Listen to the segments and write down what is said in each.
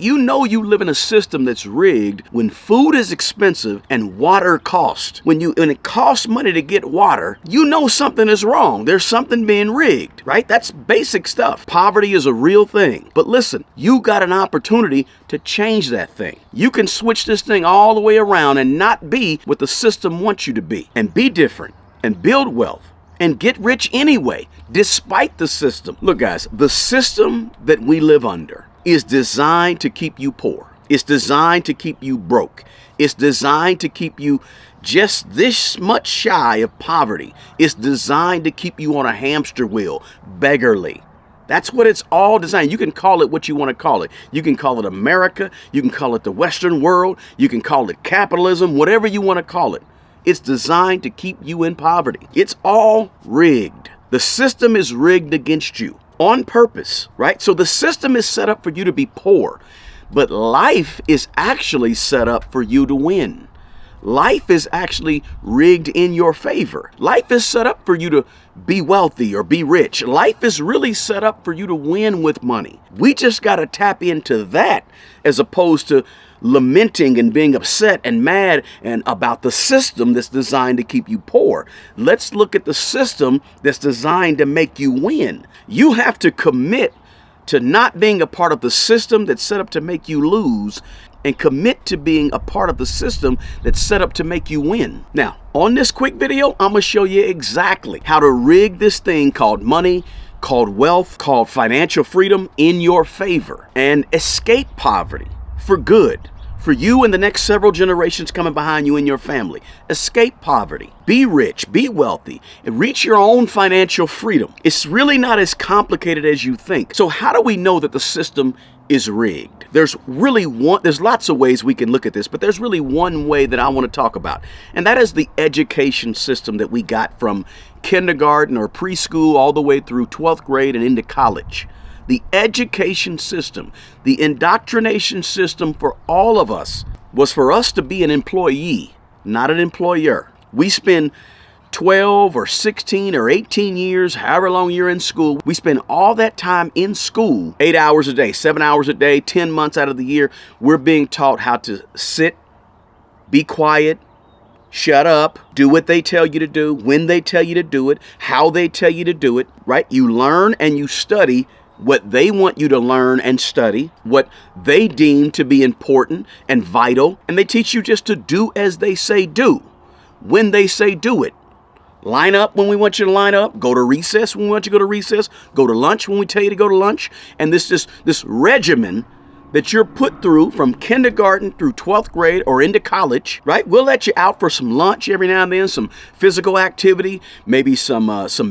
You know you live in a system that's rigged when food is expensive and water costs. When it costs money to get water, you know something is wrong. There's something being rigged, right? That's basic stuff. Poverty is a real thing. But listen, you got an opportunity to change that thing. You can switch this thing all the way around and not be what the system wants you to be, and be different and build wealth and get rich anyway, despite the system. Look, guys, the system that we live under is designed to keep you poor. It's designed to keep you broke. It's designed to keep you just this much shy of poverty. It's designed to keep you on a hamster wheel, beggarly. That's what it's all designed. You can call it what you want to call it. You can call it America. You can call it the Western world. You can call it capitalism, whatever you want to call it. It's designed to keep you in poverty. It's all rigged. The system is rigged against you on purpose, right? So the system is set up for you to be poor, but life is actually set up for you to win. Life is actually rigged in your favor. Life is set up for you to be wealthy or be rich. Life is really set up for you to win with money. We just got to tap into that as opposed to lamenting and being upset and mad and about the system that's designed to keep you poor. Let's look at the system that's designed to make you win. You have to commit to not being a part of the system that's set up to make you lose, and commit to being a part of the system that's set up to make you win. Now, on this quick video, I'm gonna show you exactly how to rig this thing called money, called wealth, called financial freedom in your favor, and escape poverty for good, for you and the next several generations coming behind you and your family. Escape poverty, be rich, be wealthy, and reach your own financial freedom. It's really not as complicated as you think. So how do we know that the system is rigged? There's lots of ways we can look at this, but there's really one way that I want to talk about, and that is the education system that we got from kindergarten or preschool all the way through 12th grade and into college. The education system, the indoctrination system for all of us was for us to be an employee, not an employer. We spend 12 or 16 or 18 years, however long you're in school, we spend all that time in school, 8 hours a day, 7 hours a day, 10 months out of the year. We're being taught how to sit, be quiet, shut up, do what they tell you to do, when they tell you to do it, how they tell you to do it, right? You learn and you study what they want you to learn and study, what they deem to be important and vital, and they teach you just to do as they say do, when they say do it. Line up when we want you to line up, go to recess when we want you to go to recess, go to lunch when we tell you to go to lunch, and this regimen that you're put through from kindergarten through 12th grade or into college, right? We'll let you out for some lunch every now and then, some physical activity, maybe some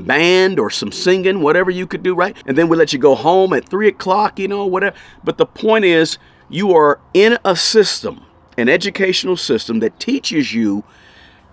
band or some singing, whatever you could do, right? And then we'll let you go home at 3 o'clock, whatever. But the point is, you are in a system, an educational system that teaches you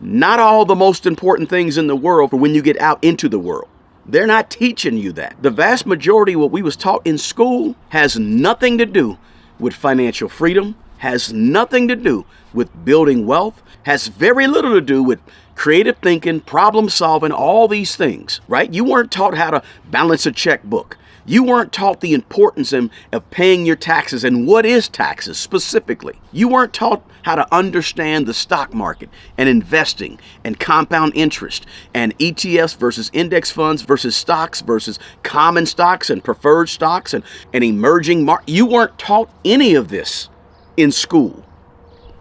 not all the most important things in the world for when you get out into the world. They're not teaching you that. The vast majority of what we was taught in school has nothing to do with financial freedom, has nothing to do with building wealth, has very little to do with creative thinking, problem solving, all these things, right? You weren't taught how to balance a checkbook. You weren't taught the importance of paying your taxes and what is taxes specifically. You weren't taught how to understand the stock market and investing and compound interest and ETFs versus index funds versus stocks versus common stocks and preferred stocks and emerging markets. You weren't taught any of this in school.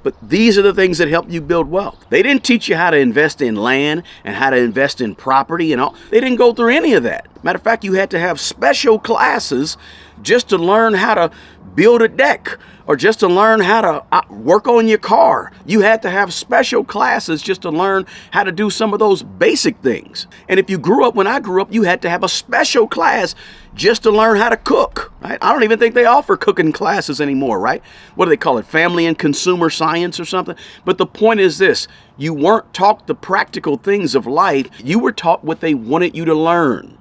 But these are the things that help you build wealth. They didn't teach you how to invest in land and how to invest in property and all. They didn't go through any of that. Matter of fact, you had to have special classes just to learn how to build a deck or just to learn how to work on your car. You had to have special classes just to learn how to do some of those basic things. And if you grew up, when I grew up, you had to have a special class just to learn how to cook, right? I don't even think they offer cooking classes anymore, right? What do they call it? Family and consumer science or something? But the point is this, you weren't taught the practical things of life. You were taught what they wanted you to learn.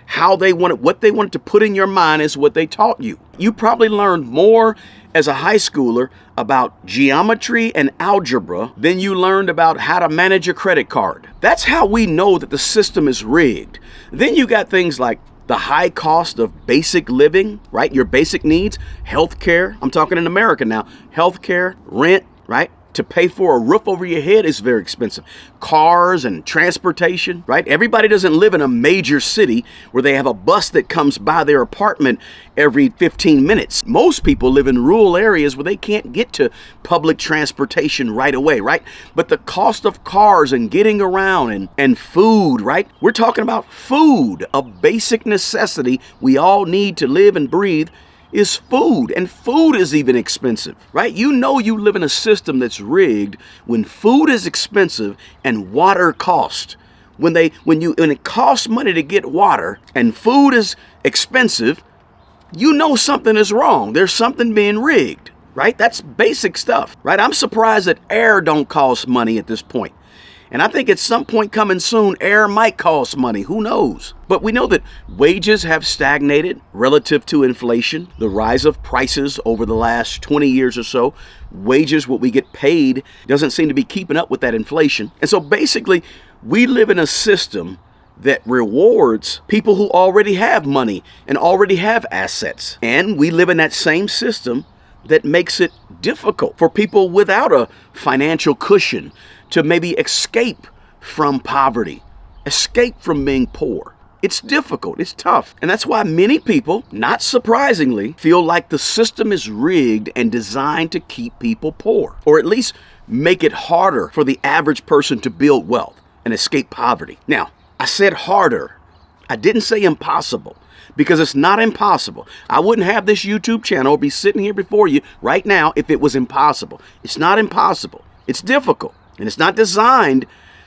What they wanted to put in your mind is what they taught you. You probably learned more as a high schooler about geometry and algebra than you learned about how to manage a credit card. That's how we know that the system is rigged. Then you got things like the high cost of basic living, right? Your basic needs, healthcare. I'm talking in America now. Healthcare, rent, right? To pay for a roof over your head is very expensive. Cars and transportation, right? Everybody doesn't live in a major city where they have a bus that comes by their apartment every 15 minutes. Most people live in rural areas where they can't get to public transportation right away, right? But the cost of cars and getting around and food, right? We're talking about food, a basic necessity we all need to live and breathe is food, and food is even expensive, right? You know you live in a system that's rigged when food is expensive and water costs. When it costs money to get water and food is expensive, you know something is wrong. There's something being rigged, right? That's basic stuff, right? I'm surprised that air don't cost money at this point. And I think at some point coming soon, air might cost money. Who knows? But we know that wages have stagnated relative to inflation, the rise of prices over the last 20 years or so. Wages, what we get paid, doesn't seem to be keeping up with that inflation. And so basically, we live in a system that rewards people who already have money and already have assets. And we live in that same system that makes it difficult for people without a financial cushion to maybe escape from poverty, escape from being poor. It's difficult, it's tough. And that's why many people, not surprisingly, feel like the system is rigged and designed to keep people poor, or at least make it harder for the average person to build wealth and escape poverty. Now, I said harder. I didn't say impossible, because it's not impossible. I wouldn't have this YouTube channel or be sitting here before you right now if it was impossible. It's not impossible. It's difficult. And it's not designed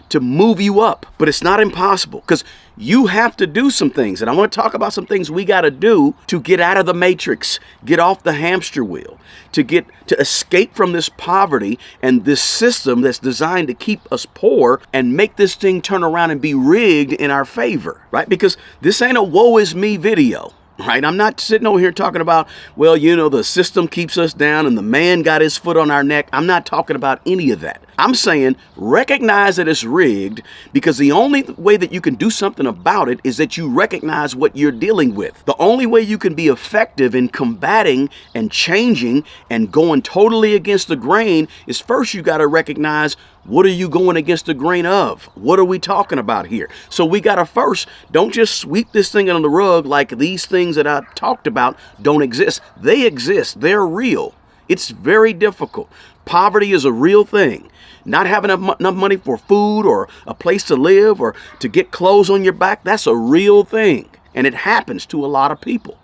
to move you up, but it's not impossible because you have to do some things. And I want to talk about some things we got to do to get out of the matrix, get off the hamster wheel, to escape from this poverty and this system that's designed to keep us poor and make this thing turn around and be rigged in our favor, right? Because this ain't a woe is me video. Right? I'm not sitting over here talking about, well, the system keeps us down and the man got his foot on our neck. I'm not talking about any of that. I'm saying recognize that it's rigged, because the only way that you can do something about it is that you recognize what you're dealing with. The only way you can be effective in combating and changing and going totally against the grain is first you got to recognize, what are you going against the grain of? What are we talking about here? So we got to first, don't just sweep this thing under the rug like these things that I talked about don't exist. They exist. They're real. It's very difficult. Poverty is a real thing. Not having enough money for food or a place to live or to get clothes on your back, that's a real thing. And it happens to a lot of people.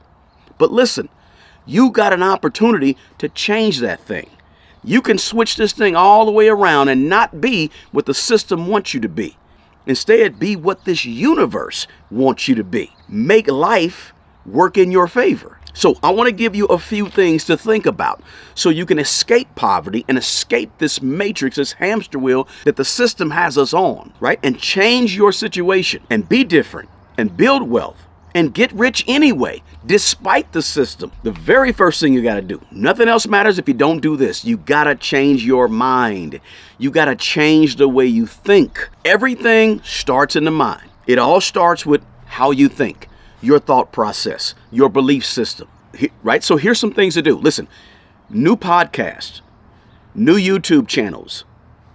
But listen, you got an opportunity to change that thing. You can switch this thing all the way around and not be what the system wants you to be. Instead, be what this universe wants you to be. Make life work in your favor. So I want to give you a few things to think about so you can escape poverty and escape this matrix, this hamster wheel that the system has us on, right? And change your situation and be different and build wealth and get rich anyway, despite the system. The very first thing you got to do, nothing else matters if you don't do this. You got to change your mind. You got to change the way you think. Everything starts in the mind. It all starts with how you think, your thought process, your belief system, right? So here's some things to do. Listen, new podcasts, new YouTube channels,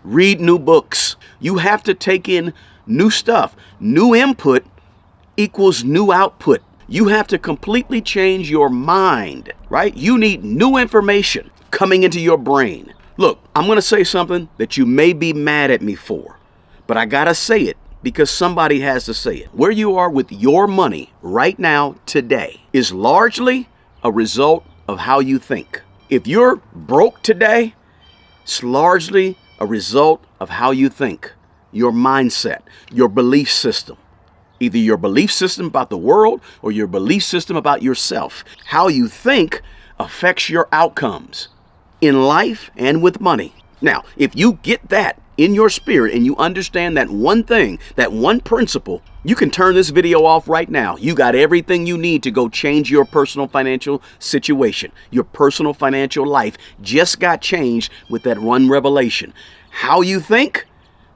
read new books. You have to take in new stuff. New input equals new output. You have to completely change your mind, right? You need new information coming into your brain. Look, I'm going to say something that you may be mad at me for, but I got to say it because somebody has to say it. Where you are with your money right now, today, is largely a result of how you think. If you're broke today, it's largely a result of how you think, your mindset, your belief system. Either your belief system about the world or your belief system about yourself. How you think affects your outcomes in life and with money. Now, if you get that in your spirit and you understand that one thing, that one principle, you can turn this video off right now. You got everything you need to go change your personal financial situation. Your personal financial life just got changed with that one revelation. How you think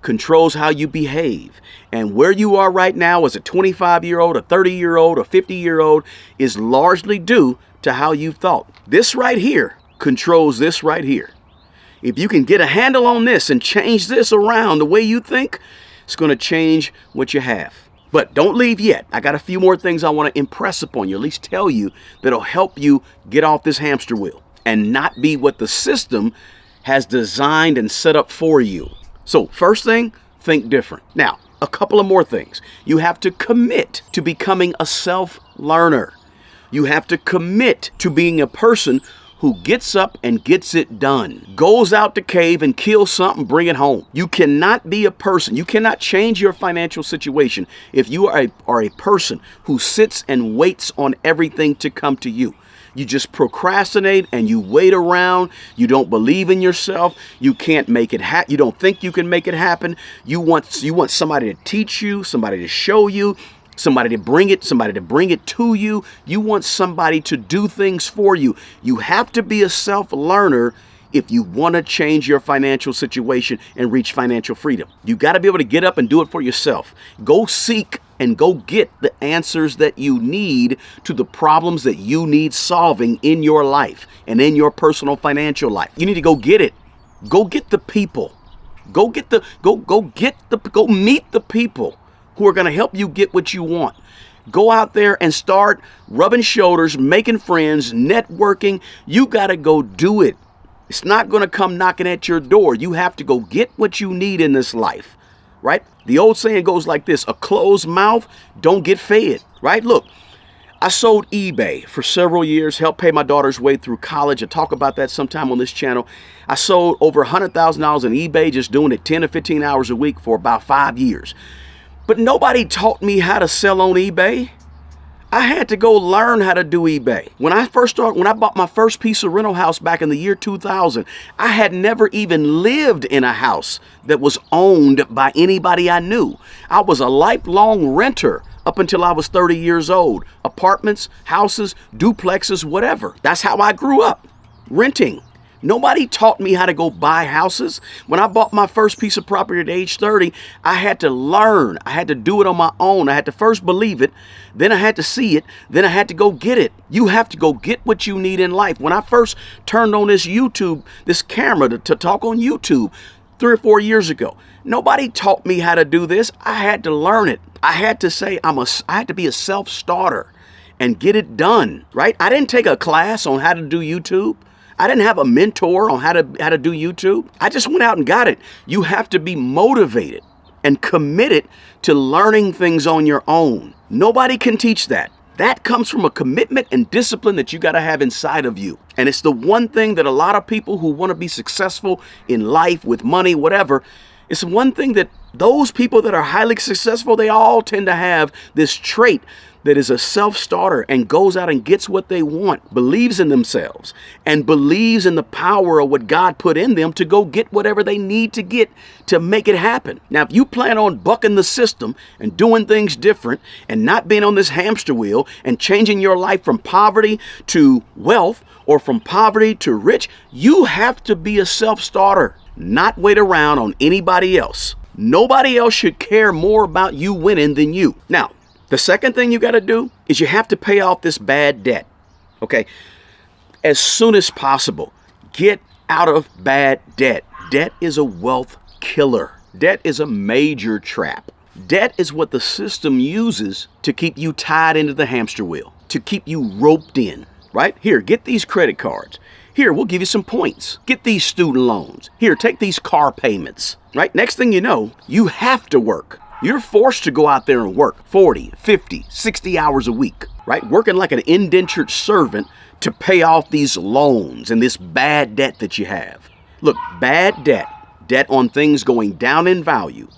controls how you behave. And where you are right now as a 25-year-old, a 30-year-old, a 50-year-old is largely due to how you've thought. This right here controls this right here. If you can get a handle on this and change this around the way you think, it's going to change what you have. But don't leave yet. I got a few more things I want to impress upon you, at least tell you, that'll help you get off this hamster wheel and not be what the system has designed and set up for you. So first thing, think different. Now, a couple of more things. You have to commit to becoming a self-learner. You have to commit to being a person who gets up and gets it done, goes out the cave and kills something, bring it home. You cannot be a person. You cannot change your financial situation if you are a person who sits and waits on everything to come to you. You just procrastinate and you wait around. You don't believe in yourself. You can't make it happen. You don't think you can make it happen. You want somebody to teach you, somebody to show you, somebody to bring it to you. You want somebody to do things for you. You have to be a self-learner if you want to change your financial situation and reach financial freedom. You got to be able to get up and do it for yourself. Go seek and go get the answers that you need to the problems that you need solving in your life and in your personal financial life. You need to go get it. Go get the people. Go meet the people who are going to help you get what you want. Go out there and start rubbing shoulders, making friends, networking. You got to go do it. It's not going to come knocking at your door. You have to go get what you need in this life, right? The old saying goes like this: a closed mouth don't get fed, right? Look, I sold eBay for several years, helped pay my daughter's way through college. I'll talk about that sometime on this channel. I sold over $100,000 in eBay, just doing it 10 to 15 hours a week for about 5 years. But nobody taught me how to sell on eBay. I had to go learn how to do eBay. When I bought my first piece of rental house back in the year 2000, I had never even lived in a house that was owned by anybody I knew. I was a lifelong renter up until I was 30 years old. Apartments, houses, duplexes, whatever. That's how I grew up, renting. Nobody taught me how to go buy houses. When I bought my first piece of property at age 30, I had to learn. I had to do it on my own. I had to first believe it, then I had to see it, then I had to go get it. You have to go get what you need in life. When I first turned on this camera to talk on YouTube 3 or 4 years ago, nobody taught me how to do this. I had to learn it. I had to say I had to be a self-starter and get it done, right? I didn't take a class on how to do YouTube. I didn't have a mentor on how to do YouTube. I just went out and got it. You have to be motivated and committed to learning things on your own. Nobody can teach that. That comes from a commitment and discipline that you got to have inside of you. And it's the one thing that a lot of people who want to be successful in life, with money, whatever, it's one thing that those people that are highly successful, they all tend to have this trait that is a self-starter and goes out and gets what they want, believes in themselves, and believes in the power of what God put in them to go get whatever they need to get to make it happen. Now, if you plan on bucking the system and doing things different and not being on this hamster wheel and changing your life from poverty to wealth or from poverty to rich, you have to be a self-starter, not wait around on anybody else. Nobody else should care more about you winning than you. Now, the second thing you got to do is you have to pay off this bad debt, okay? As soon as possible. Get out of bad debt. Debt is a wealth killer. Debt is a major trap. Debt is what the system uses to keep you tied into the hamster wheel, to keep you roped in, right? Here, get these credit cards. Here, we'll give you some points. Get these student loans. Here, take these car payments, right? Next thing you know, you have to work. You're forced to go out there and work 40, 50, 60 hours a week, right? Working like an indentured servant to pay off these loans and this bad debt that you have. Look, bad debt on things going down in value,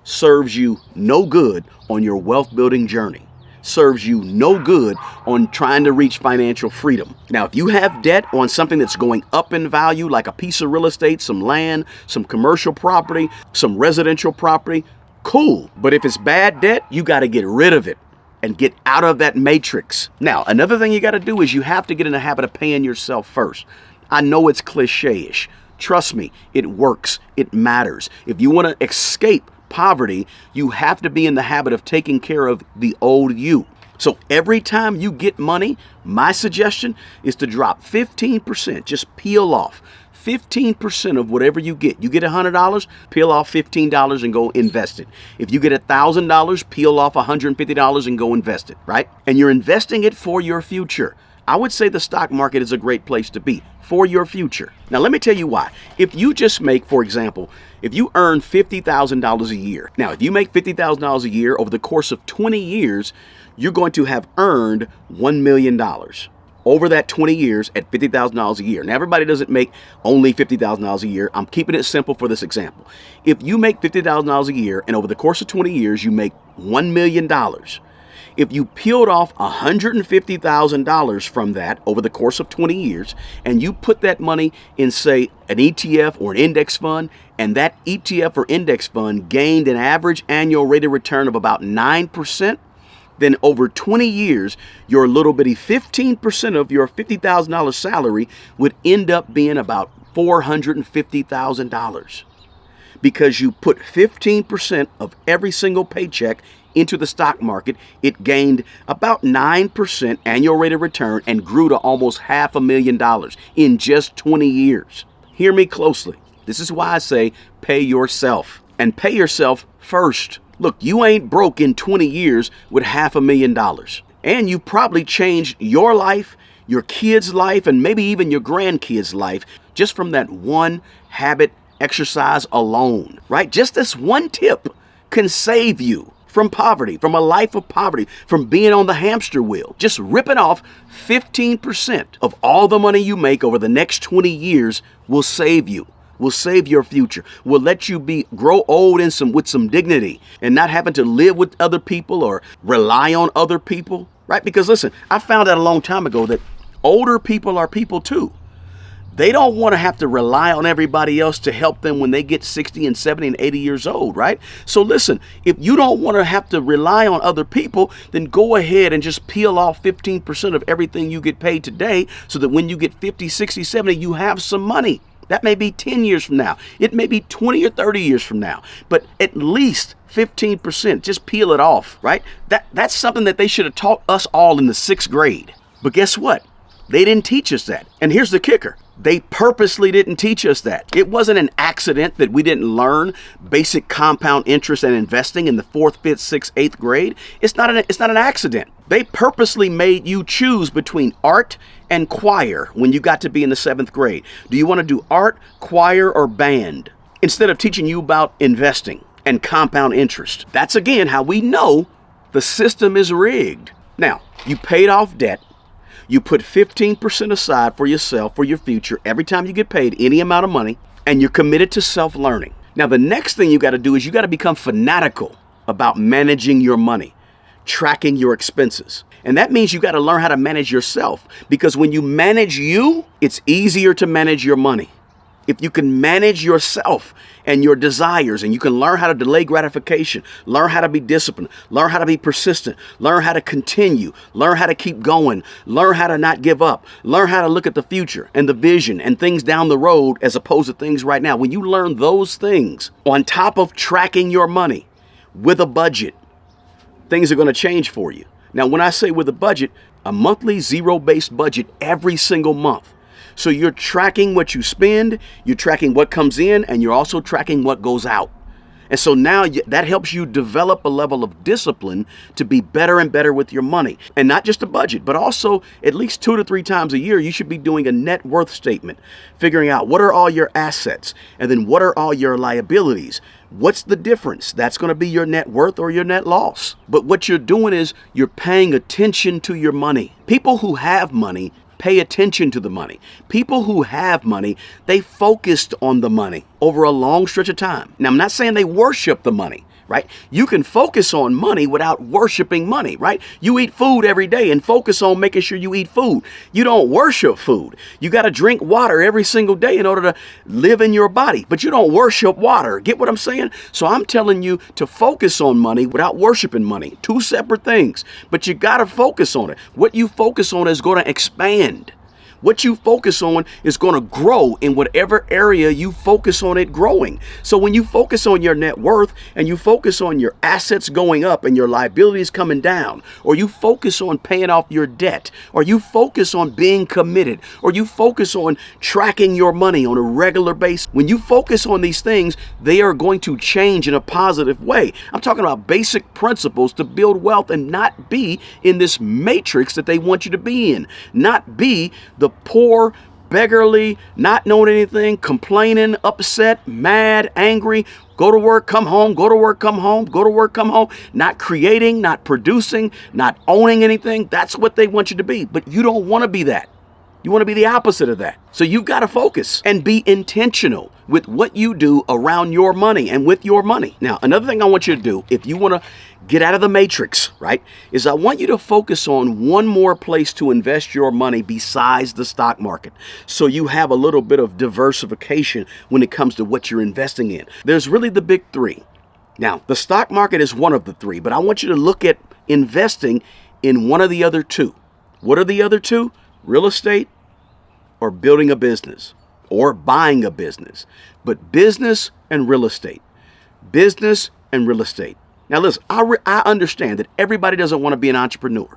serves you no good on your wealth building journey. Serves you no good on trying to reach financial freedom. Now, if you have debt on something that's going up in value, like a piece of real estate, some land, some commercial property, some residential property, cool. But if it's bad debt, you got to get rid of it and get out of that matrix. Now, another thing you got to do is you have to get in the habit of paying yourself first. I know it's cliche-ish. Trust me, it works. It matters. If you want to escape poverty, you have to be in the habit of taking care of the old you. So every time you get money, my suggestion is to drop 15%. Just peel off 15% of whatever you get. You get $100, peel off $15 and go invest it. If you get $1,000, peel off $150 and go invest it, right? And you're investing it for your future. I would say the stock market is a great place to be for your future. Now, let me tell you why. If you just make, for example, if you earn $50,000 a year. Now, if you make $50,000 a year over the course of 20 years, you're going to have earned $1 million over that 20 years at $50,000 a year. Now, everybody doesn't make only $50,000 a year. I'm keeping it simple for this example. If you make $50,000 a year and over the course of 20 years, you make $1 million, if you peeled off $150,000 from that over the course of 20 years and you put that money in, say, an ETF or an index fund, and that ETF or index fund gained an average annual rate of return of about 9%, then over 20 years, your little bitty 15% of your $50,000 salary would end up being about $450,000 because you put 15% of every single paycheck into the stock market. It gained about 9% annual rate of return and grew to almost $500,000 in just 20 years. Hear me closely. This is why I say pay yourself, and pay yourself first. Look, you ain't broke in 20 years with $500,000. And you probably changed your life, your kids' life, and maybe even your grandkids' life just from that one habit exercise alone, right? Just this one tip can save you from poverty, from a life of poverty, from being on the hamster wheel. Just ripping off 15% of all the money you make over the next 20 years will save you. Will save your future, will let you grow old with some dignity and not having to live with other people or rely on other people, right? Because listen, I found out a long time ago that older people are people too. They don't want to have to rely on everybody else to help them when they get 60 and 70 and 80 years old, right? So listen, if you don't want to have to rely on other people, then go ahead and just peel off 15% of everything you get paid today so that when you get 50, 60, 70, you have some money. That may be 10 years from now. It may be 20 or 30 years from now, but at least 15%, just peel it off, right? That's something that they should have taught us all in the 6th grade. But guess what? They didn't teach us that. And here's the kicker. They purposely didn't teach us that. It wasn't an accident that we didn't learn basic compound interest and investing in the 4th, 5th, 6th, 8th grade. It's not an accident. They purposely made you choose between art and choir when you got to be in the 7th grade. Do you want to do art, choir, or band? Instead of teaching you about investing and compound interest. That's again how we know the system is rigged. Now, you paid off debt. You put 15% aside for yourself, for your future, every time you get paid any amount of money, and you're committed to self-learning. Now, the next thing you got to do is you got to become fanatical about managing your money, tracking your expenses. And that means you got to learn how to manage yourself, because when you manage you, it's easier to manage your money. If you can manage yourself and your desires, and you can learn how to delay gratification, learn how to be disciplined, learn how to be persistent, learn how to continue, learn how to keep going, learn how to not give up, learn how to look at the future and the vision and things down the road as opposed to things right now. When you learn those things on top of tracking your money with a budget, things are going to change for you. Now, when I say with a budget, a monthly zero-based budget every single month. So you're tracking what you spend, you're tracking what comes in, and you're also tracking what goes out. And so now that helps you develop a level of discipline to be better and better with your money. And not just a budget, but also at least 2 to 3 times a year, you should be doing a net worth statement, figuring out what are all your assets, and then what are all your liabilities. What's the difference? That's going to be your net worth or your net loss. But what you're doing is you're paying attention to your money. People who have money pay attention to the money. People who have money, they focused on the money over a long stretch of time. Now, I'm not saying they worship the money, right? You can focus on money without worshiping money, right? You eat food every day and focus on making sure you eat food. You don't worship food. You got to drink water every single day in order to live in your body, but you don't worship water. Get what I'm saying? So I'm telling you to focus on money without worshiping money. 2 separate things, but you got to focus on it. What you focus on is going to expand. What you focus on is going to grow in whatever area you focus on it growing. So when you focus on your net worth and you focus on your assets going up and your liabilities coming down, or you focus on paying off your debt, or you focus on being committed, or you focus on tracking your money on a regular basis, when you focus on these things, they are going to change in a positive way. I'm talking about basic principles to build wealth and not be in this matrix that they want you to be in, not be the poor, beggarly, not knowing anything, complaining, upset, mad, angry, go to work, come home, go to work, come home, go to work, come home, not creating, not producing, not owning anything. That's what they want you to be. But you don't want to be that. You want to be the opposite of that. So you've got to focus and be intentional with what you do around your money and with your money. Now, another thing I want you to do, if you want to get out of the matrix, right, is I want you to focus on one more place to invest your money besides the stock market. So you have a little bit of diversification when it comes to what you're investing in. There's really the big three. Now, the stock market is one of the three, but I want you to look at investing in one of the other two. What are the other two? Real estate or building a business or buying a business. But business and real estate. Business and real estate. Now listen, I understand that everybody doesn't want to be an entrepreneur.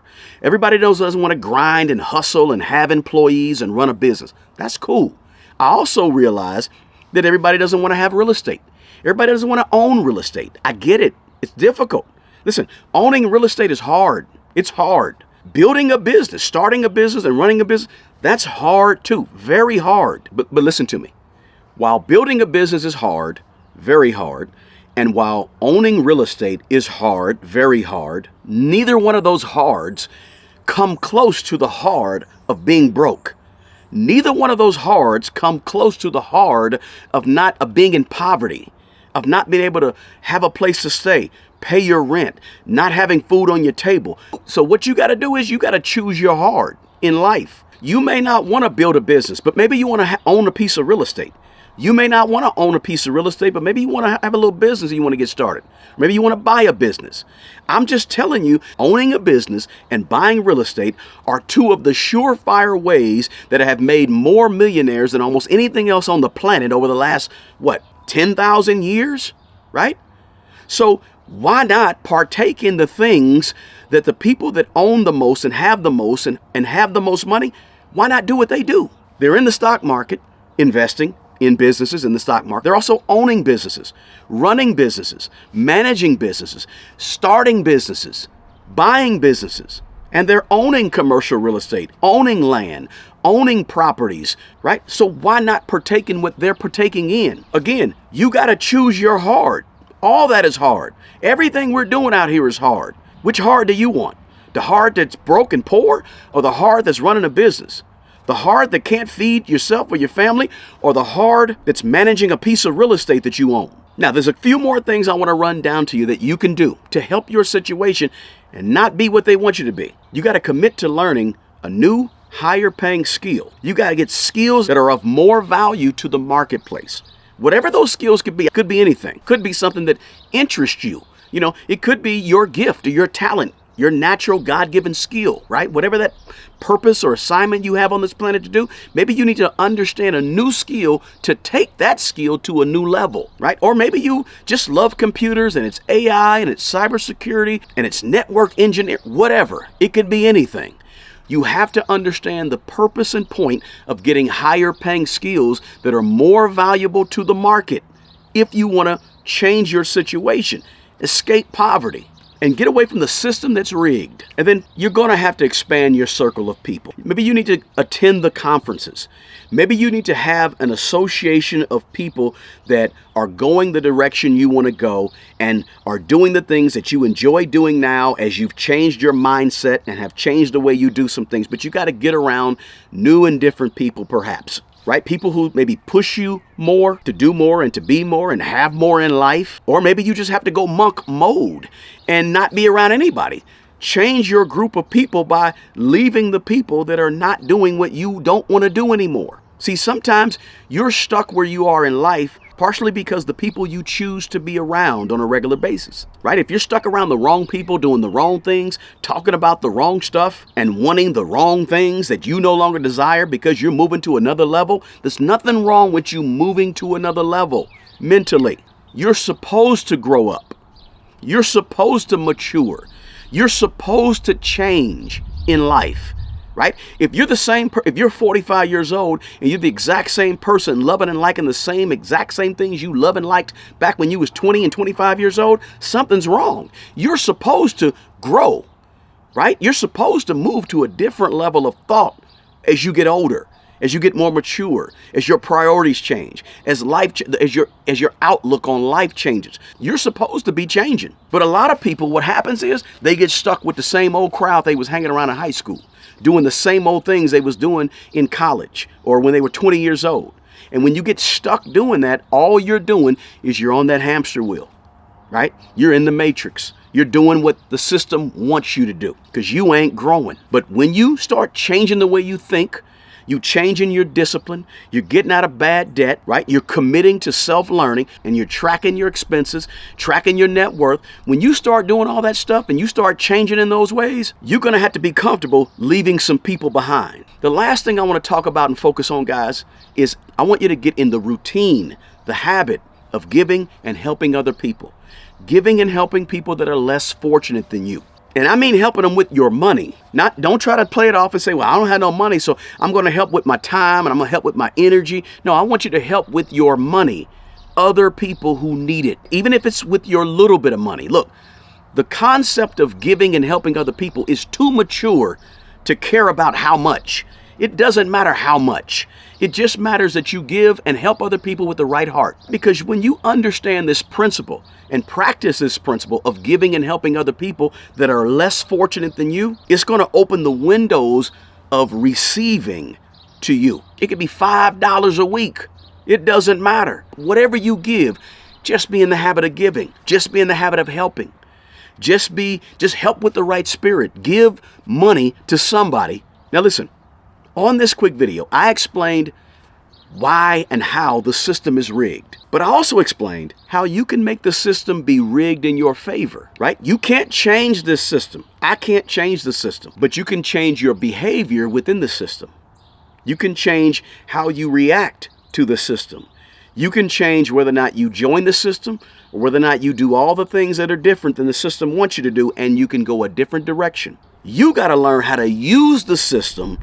Everybody doesn't want to grind and hustle and have employees and run a business. That's cool. I also realize that everybody doesn't want to have real estate. Everybody doesn't want to own real estate. I get it. It's difficult. Listen, owning real estate is hard. It's hard. Building a business, starting a business and running a business, that's hard too, very hard. But listen to me. While building a business is hard, very hard, and while owning real estate is hard, very hard, neither one of those hards come close to the hard of being broke. Neither one of those hards come close to the hard of being in poverty, of not being able to have a place to stay, pay your rent, not having food on your table. So what you got to do is you got to choose your hard in life. You may not want to build a business, but maybe you want to own a piece of real estate. You may not want to own a piece of real estate, but maybe you want to have a little business and you want to get started. Maybe you want to buy a business. I'm just telling you, owning a business and buying real estate are two of the surefire ways that have made more millionaires than almost anything else on the planet over the last, 10,000 years, right? So why not partake in the things that the people that own the most and have the most and have the most money, why not do what they do? They're in the stock market, investing in businesses in the stock market. They're also owning businesses, running businesses, managing businesses, starting businesses, buying businesses, and they're owning commercial real estate, owning land, owning properties, right? So why not partake in what they're partaking in? Again, you got to choose your hard. All that is hard. Everything we're doing out here is hard. Which hard do you want? The hard that's broke and poor, or the hard that's running a business? The hard that can't feed yourself or your family, or the hard that's managing a piece of real estate that you own? Now, there's a few more things I want to run down to you that you can do to help your situation and not be what they want you to be. You got to commit to learning a new, higher paying skill. You got to get skills that are of more value to the marketplace. Whatever those skills could be anything. Could be something that interests you. You know, it could be your gift or your talent, your natural God-given skill, right? Whatever that purpose or assignment you have on this planet to do, maybe you need to understand a new skill to take that skill to a new level, right? Or maybe you just love computers and it's AI and it's cybersecurity and it's network engineer, whatever. It could be anything. You have to understand the purpose and point of getting higher paying skills that are more valuable to the market if you want to change your situation, escape poverty, and get away from the system that's rigged. And then you're going to have to expand your circle of people. Maybe you need to attend the conferences. Maybe you need to have an association of people that are going the direction you want to go and are doing the things that you enjoy doing now as you've changed your mindset and have changed the way you do some things. But you got to get around new and different people perhaps. Right? People who maybe push you more to do more and to be more and have more in life. Or maybe you just have to go monk mode and not be around anybody. Change your group of people by leaving the people that are not doing what you don't want to do anymore. See, sometimes you're stuck where you are in life Partially because the people you choose to be around on a regular basis, right? If you're stuck around the wrong people, doing the wrong things, talking about the wrong stuff, and wanting the wrong things that you no longer desire because you're moving to another level, there's nothing wrong with you moving to another level mentally. You're supposed to grow up. You're supposed to mature. You're supposed to change in life, right? If you're if you're 45 years old and you're the exact same person, loving and liking the exact same things you love and liked back when you was 20 and 25 years old, something's wrong. You're supposed to grow, right? You're supposed to move to a different level of thought as you get older, as you get more mature, as your priorities change, as your outlook on life changes. You're supposed to be changing. But a lot of people, what happens is they get stuck with the same old crowd they was hanging around in high school, doing the same old things they was doing in college or when they were 20 years old. And when you get stuck doing that, all you're doing is you're on that hamster wheel, right? You're in the matrix. You're doing what the system wants you to do because you ain't growing. But when you start changing the way you think, you changing your discipline, you're getting out of bad debt, right? You're committing to self-learning and you're tracking your expenses, tracking your net worth. When you start doing all that stuff and you start changing in those ways, you're going to have to be comfortable leaving some people behind. The last thing I want to talk about and focus on, guys, is I want you to get in the routine, the habit of giving and helping other people. Giving and helping people that are less fortunate than you. And I mean helping them with your money. Don't try to play it off and say, well, I don't have no money, so I'm going to help with my time and I'm going to help with my energy. No, I want you to help with your money. Other people who need it, even if it's with your little bit of money. Look, the concept of giving and helping other people is too mature to care about how much. It doesn't matter how much. It just matters that you give and help other people with the right heart. Because when you understand this principle and practice this principle of giving and helping other people that are less fortunate than you, it's going to open the windows of receiving to you. It could be $5 a week. It doesn't matter. Whatever you give, just be in the habit of giving. Just be in the habit of helping. Just help with the right spirit. Give money to somebody. Now listen. On this quick video, I explained why and how the system is rigged. But I also explained how you can make the system be rigged in your favor, right? You can't change this system. I can't change the system, but you can change your behavior within the system. You can change how you react to the system. You can change whether or not you join the system or whether or not you do all the things that are different than the system wants you to do, and you can go a different direction. You got to learn how to use the system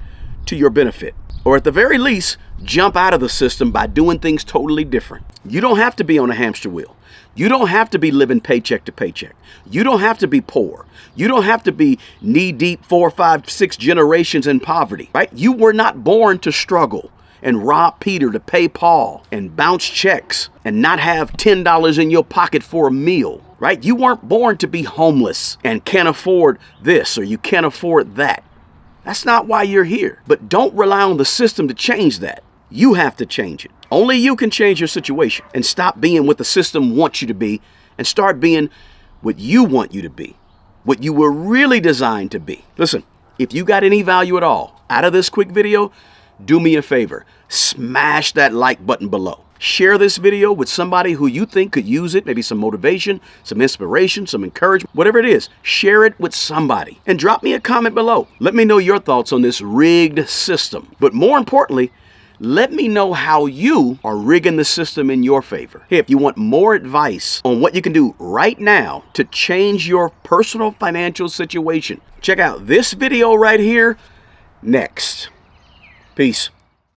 to your benefit, or at the very least, jump out of the system by doing things totally different. You don't have to be on a hamster wheel. You don't have to be living paycheck to paycheck. You don't have to be poor. You don't have to be knee deep 4, 5, 6 generations in poverty, right? You were not born to struggle and rob Peter to pay Paul and bounce checks and not have $10 in your pocket for a meal, right? You weren't born to be homeless and can't afford this or you can't afford that. That's not why you're here. But don't rely on the system to change that. You have to change it. Only you can change your situation and stop being what the system wants you to be and start being what you want you to be, what you were really designed to be. Listen, if you got any value at all out of this quick video, do me a favor. Smash that like button below. Share this video with somebody who you think could use it, maybe some motivation, some inspiration, some encouragement, whatever it is. Share it with somebody and drop me a comment below. Let me know your thoughts on this rigged system. But more importantly, let me know how you are rigging the system in your favor. Hey, if you want more advice on what you can do right now to change your personal financial situation, check out this video right here next. Peace.